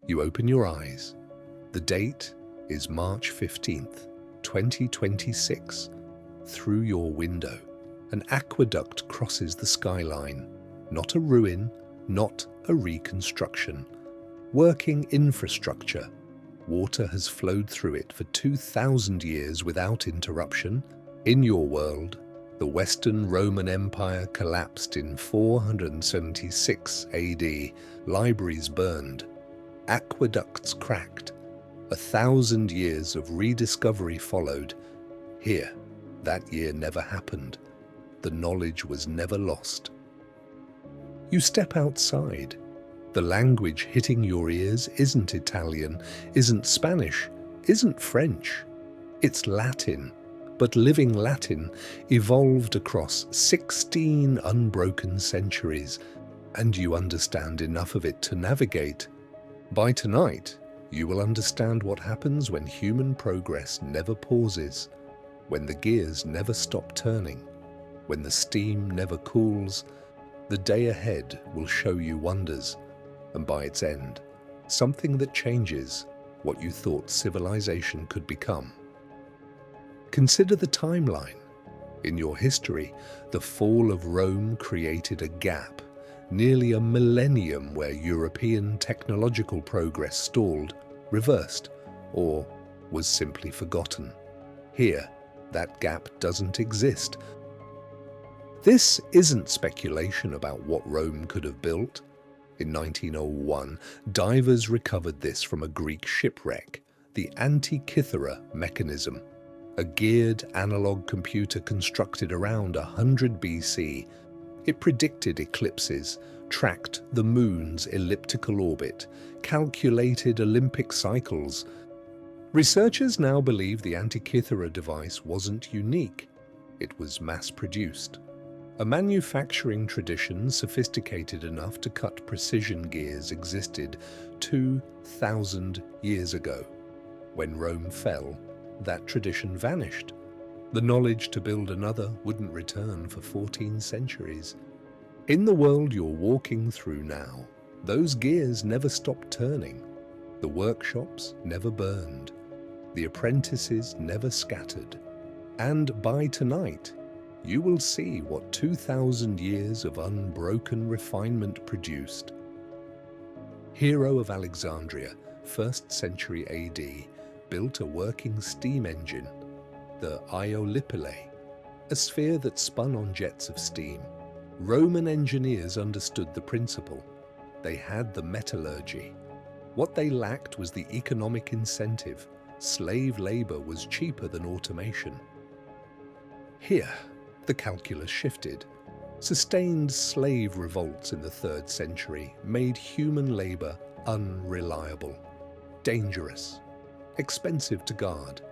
You open your eyes. The date is March 15th, 2026. Through your window, an aqueduct crosses the skyline. Not a ruin, not a reconstruction. Working infrastructure. Water has flowed through it for 2,000 years without interruption. In your world, the Western Roman Empire collapsed in 476 AD. Libraries burned. Aqueducts cracked. 1,000 years of rediscovery followed. Here, that year never happened. The knowledge was never lost. You step outside. The language hitting your ears isn't Italian, isn't Spanish, isn't French. It's Latin, but living Latin evolved across 16 unbroken centuries, and you understand enough of it to navigate. By tonight, you will understand what happens when human progress never pauses, when the gears never stop turning, when the steam never cools. The day ahead will show you wonders, and by its end, something that changes what you thought civilization could become. Consider the timeline. In your history, the fall of Rome created a gap, nearly a millennium where European technological progress stalled, reversed, or was simply forgotten. Here, that gap doesn't exist. This isn't speculation about what Rome could have built. In 1901, divers recovered this from a Greek shipwreck, the Antikythera mechanism, a geared analog computer constructed around 100 BC. It predicted eclipses, tracked the moon's elliptical orbit, calculated Olympic cycles. Researchers now believe the Antikythera device wasn't unique. It was mass-produced. A manufacturing tradition sophisticated enough to cut precision gears existed 2,000 years ago. When Rome fell, that tradition vanished. The knowledge to build another wouldn't return for 14 centuries. In the world you're walking through now, those gears never stopped turning. The workshops never burned. The apprentices never scattered. And by tonight, you will see what 2,000 years of unbroken refinement produced. Hero of Alexandria, 1st century AD, built a working steam engine, the Iolipile, a sphere that spun on jets of steam. Roman engineers understood the principle. They had the metallurgy. What they lacked was the economic incentive. Slave labor was cheaper than automation. Here, the calculus shifted. Sustained slave revolts in the 3rd century made human labor unreliable, dangerous, expensive to guard.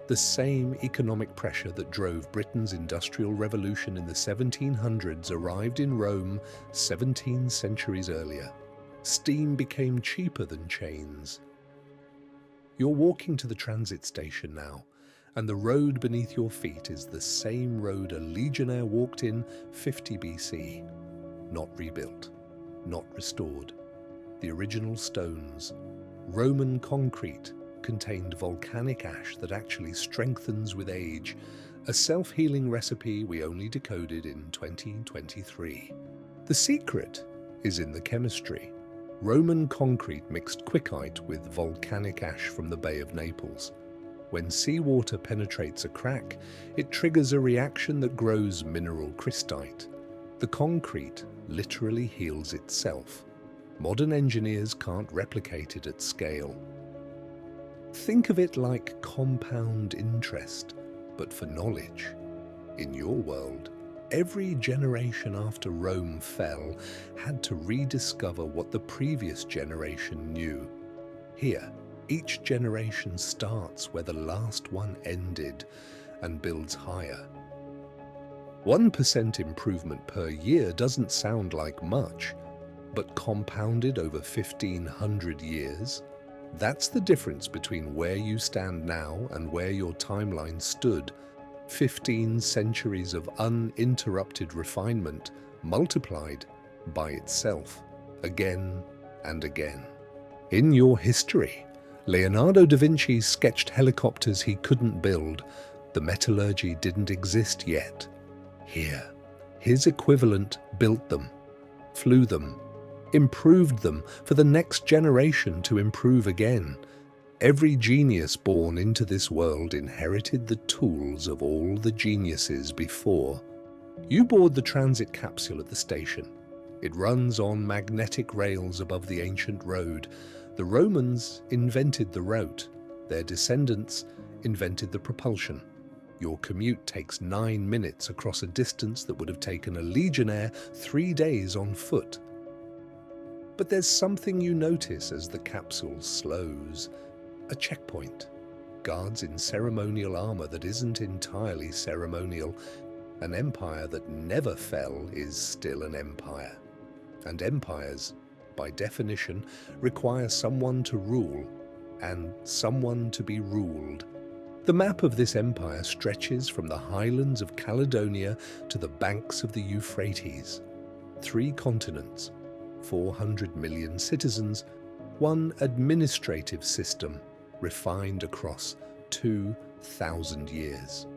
The same economic pressure that drove Britain's Industrial Revolution in the 1700s arrived in Rome 17 centuries earlier. Steam became cheaper than chains. You're walking to the transit station now, and the road beneath your feet is the same road a legionnaire walked in 50 BC. Not rebuilt, not restored. The original stones, Roman concrete, contained volcanic ash that actually strengthens with age, a self-healing recipe we only decoded in 2023. The secret is in the chemistry. Roman concrete mixed quicite with volcanic ash from the Bay of Naples. When seawater penetrates a crack, it triggers a reaction that grows mineral crystite. The concrete literally heals itself. Modern engineers can't replicate it at scale. Think of it like compound interest, but for knowledge. In your world, every generation after Rome fell had to rediscover what the previous generation knew. Here, each generation starts where the last one ended and builds higher. 1% improvement per year doesn't sound like much, but compounded over 1,500 years, that's the difference between where you stand now and where your timeline stood. 15 centuries of uninterrupted refinement multiplied by itself, again and again. In your history, Leonardo da Vinci sketched helicopters he couldn't build. The metallurgy didn't exist yet. Here, his equivalent built them, flew them, improved them for the next generation to improve again. Every genius born into this world inherited the tools of all the geniuses before. You board the transit capsule at the station. It runs on magnetic rails above the ancient road. The Romans invented the route. Their descendants invented the propulsion. Your commute takes 9 minutes across a distance that would have taken a legionnaire 3 days on foot. But there's something you notice as the capsule slows. A checkpoint. Guards in ceremonial armor that isn't entirely ceremonial. An empire that never fell is still an empire. And empires, by definition, require someone to rule and someone to be ruled. The map of this empire stretches from the highlands of Caledonia to the banks of the Euphrates. 3 continents, 400 million citizens, one administrative system refined across 2,000 years.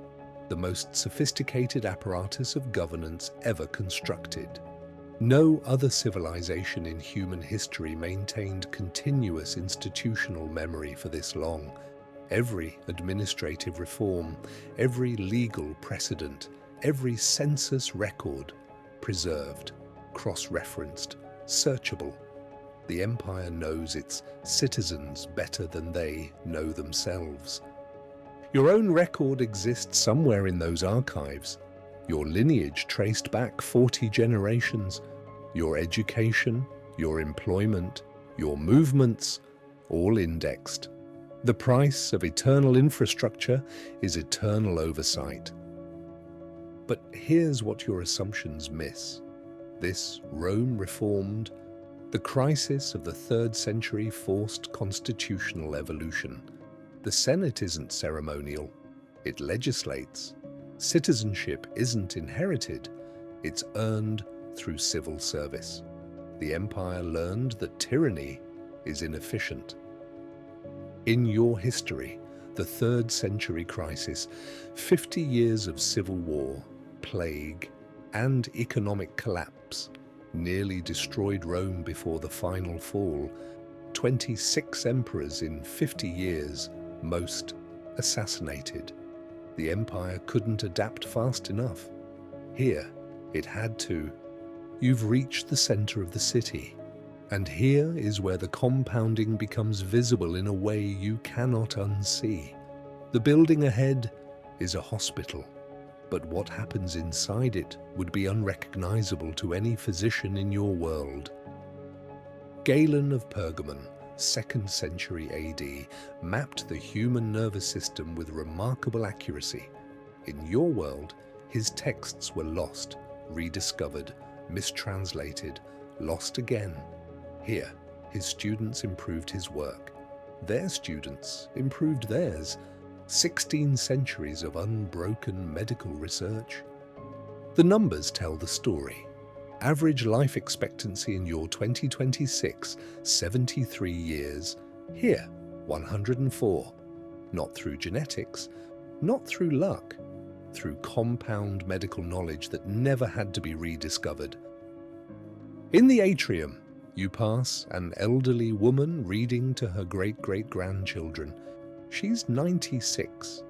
The most sophisticated apparatus of governance ever constructed. No other civilization in human history maintained continuous institutional memory for this long. Every administrative reform, every legal precedent, every census record, preserved, cross-referenced, searchable. The empire knows its citizens better than they know themselves. Your own record exists somewhere in those archives. Your lineage traced back 40 generations. Your education, your employment, your movements, all indexed. The price of eternal infrastructure is eternal oversight. But here's what your assumptions miss. This Rome reformed, the crisis of the 3rd century forced constitutional evolution. The Senate isn't ceremonial, it legislates. Citizenship isn't inherited, it's earned through civil service. The empire learned that tyranny is inefficient. In your history, the 3rd century crisis, 50 years of civil war, plague, and economic collapse nearly destroyed Rome before the final fall. 26 emperors in 50 years, most assassinated. The empire couldn't adapt fast enough. Here, it had to. You've reached the center of the city, and here is where the compounding becomes visible in a way you cannot unsee. The building ahead is a hospital, but what happens inside it would be unrecognizable to any physician in your world. Galen of Pergamon, 2nd century AD, mapped the human nervous system with remarkable accuracy. In your world, his texts were lost, rediscovered, mistranslated, lost again. Here, his students improved his work. Their students improved theirs. 16 centuries of unbroken medical research. The numbers tell the story. Average life expectancy in your 2026, 73 years. Here, 104. Not through genetics, not through luck, through compound medical knowledge that never had to be rediscovered. In the atrium, you pass an elderly woman reading to her great-great-grandchildren. She's 96.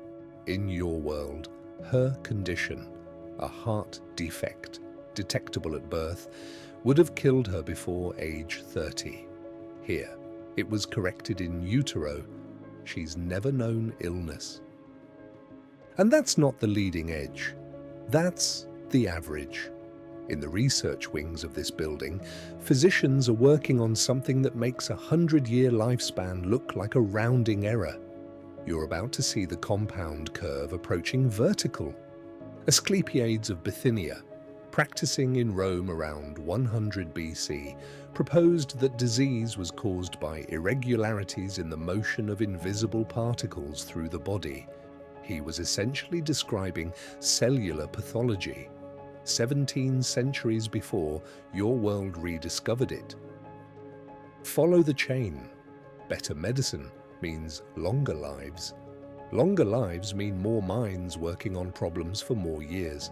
In your world, her condition, a heart defect, detectable at birth, would have killed her before age 30. Here, it was corrected in utero. She's never known illness. And that's not the leading edge. That's the average. In the research wings of this building, physicians are working on something that makes a 100-year lifespan look like a rounding error. You're about to see the compound curve approaching vertical. Asclepiades of Bithynia, practicing in Rome around 100 BC, proposed that disease was caused by irregularities in the motion of invisible particles through the body. He was essentially describing cellular pathology. 17 centuries before, your world rediscovered it. Follow the chain. Better medicine means longer lives. Longer lives mean more minds working on problems for more years.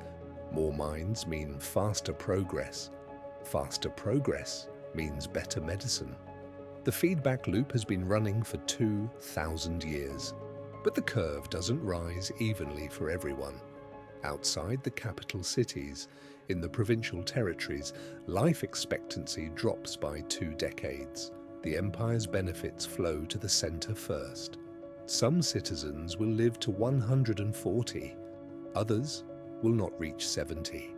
More minds mean faster progress. Faster progress means better medicine. The feedback loop has been running for 2,000 years. But the curve doesn't rise evenly for everyone. Outside the capital cities, in the provincial territories, life expectancy drops by 2 decades. The empire's benefits flow to the center first. Some citizens will live to 140, others will not reach 70.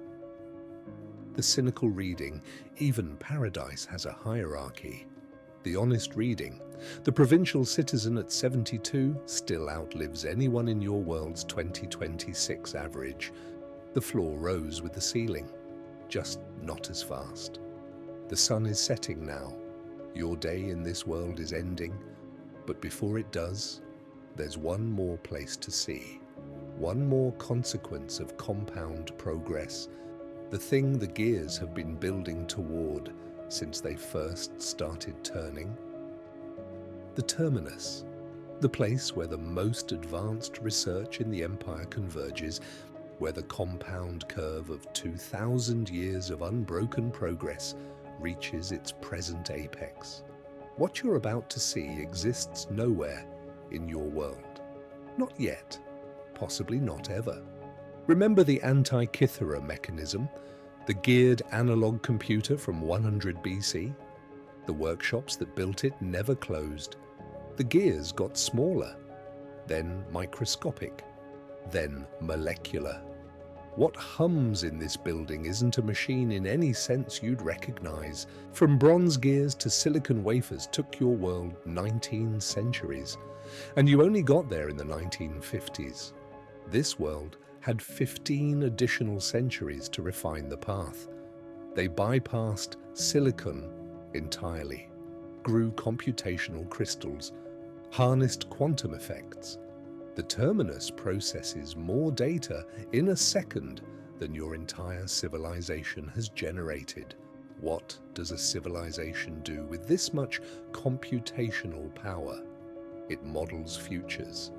The cynical reading, even paradise has a hierarchy. The honest reading, the provincial citizen at 72 still outlives anyone in your world's 2026 average. The floor rose with the ceiling, just not as fast. The sun is setting now. Your day in this world is ending, but before it does, there's one more place to see. One more consequence of compound progress. The thing the gears have been building toward since they first started turning. The Terminus, the place where the most advanced research in the Empire converges, where the compound curve of 2,000 years of unbroken progress reaches its present apex. What you're about to see exists nowhere in your world. Not yet, possibly not ever. Remember the Antikythera mechanism, the geared analog computer from 100 BC? The workshops that built it never closed. The gears got smaller, then microscopic, then molecular. What hums in this building isn't a machine in any sense you'd recognize. From bronze gears to silicon wafers took your world 19 centuries, and you only got there in the 1950s. This world had 15 additional centuries to refine the path. They bypassed silicon entirely, grew computational crystals, harnessed quantum effects. The Terminus processes more data in a second than your entire civilization has generated. What does a civilization do with this much computational power? It models futures.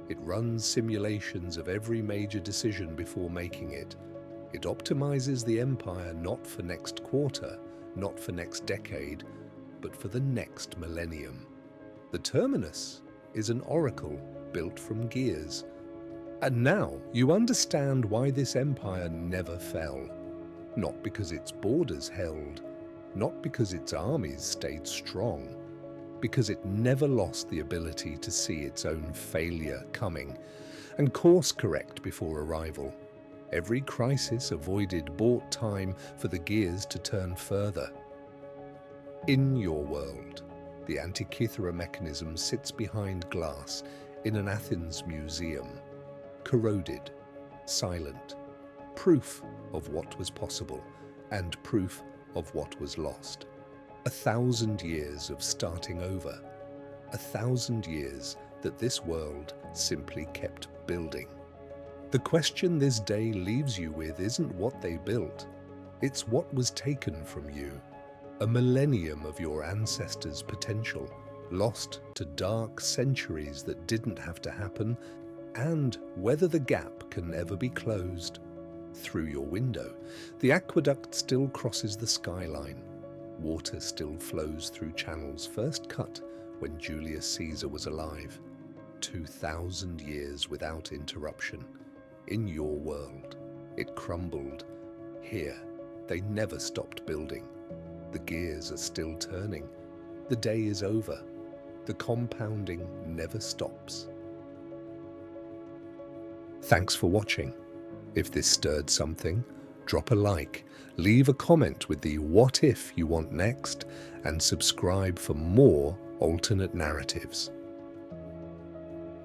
It runs simulations of every major decision before making it. It optimizes the empire not for next quarter, not for next decade, but for the next millennium. The Terminus is an oracle built from gears. And now you understand why this empire never fell. Not because its borders held, not because its armies stayed strong, because it never lost the ability to see its own failure coming and course correct before arrival. Every crisis avoided bought time for the gears to turn further. In your world, the Antikythera mechanism sits behind glass in an Athens museum, corroded, silent, proof of what was possible and proof of what was lost. 1,000 years of starting over, 1,000 years that this world simply kept building. The question this day leaves you with isn't what they built, it's what was taken from you. A millennium of your ancestors' potential, lost to dark centuries that didn't have to happen, and whether the gap can ever be closed. Through your window, the aqueduct still crosses the skyline. Water still flows through channels first cut when Julius Caesar was alive. 2,000 years without interruption. In your world, it crumbled. Here, they never stopped building. The gears are still turning. The day is over. The compounding never stops. Thanks for watching. If this stirred something, drop a like, leave a comment with the what if you want next, and subscribe for more alternate narratives.